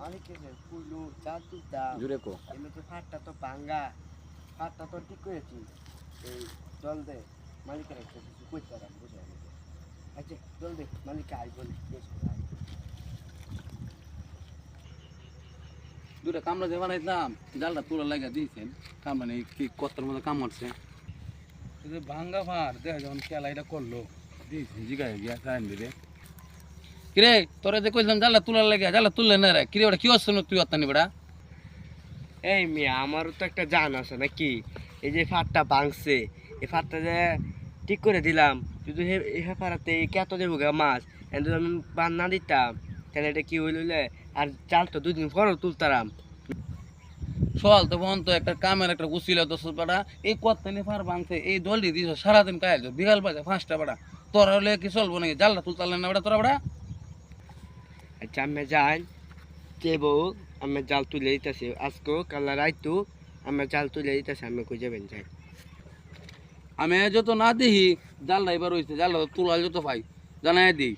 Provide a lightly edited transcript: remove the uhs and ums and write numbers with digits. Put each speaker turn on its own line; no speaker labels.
মালিকের পুলু চাল তুলতাম
জুড়ে কো
এমনিতে ফাটটা তো ভাঙ্গা ফাটটা তো ঠিক করেছি এই জল দে মালিকের একটা কিছু করতে পারাম বুঝে আমাকে আচ্ছা জল দে মালিক আই বলি বেশ করে আই
দুটা কামড়া যে বানাইতাম জালটা তোলা লাগা দিয়েছেন কামড়া নেই কি কত্তর মতো কামড়ছে ভাঙ্গা ভার দেখা যখন খেলা এটা করলো দিয়েছেন জিগায় গিয়া টাইম দিলে কিরে তোরা যে কইলাম জালটা তোলার লাগে জালটা তুললে না রে কিরে ওটা কি হচ্ছে তুই অত্তানি বেড়া
এই মিয়া আমারও তো একটা জান আছে নাকি এই যে ফাটটা ভাঙছে এই ফাটটা যে ঠিক করে দিলাম যদি এই ফাটাতে কত দেবো গা মাছ যদি আমি বান না দিতাম তাহলে এটা কি হইলে আর চাল তো 2 দিন পরও তুলতাম
সকাল তো বহন তো একটা কামের একটা উচিল দশ বেড়া এই কত্তানি ফার ভাঙছে এই দলটি দিছ সারাদিন কাজ বিকাল বাজে 5টা বেড়া তোরা হলে কি চলবো নাকি জালটা তুলতালেন না বেড়া তোরা বেড়া
আচ্ছা আমি যাই দেবো আমি জাল তুলে দিতেছি আজকে কাল রাইতু আমি জাল তুলে দিতেছি আমি কই যাবেন যাই
আমি যত না দেখি জালটা এবার হয়েছে জালটা তোলা যত পাই জানাই দিই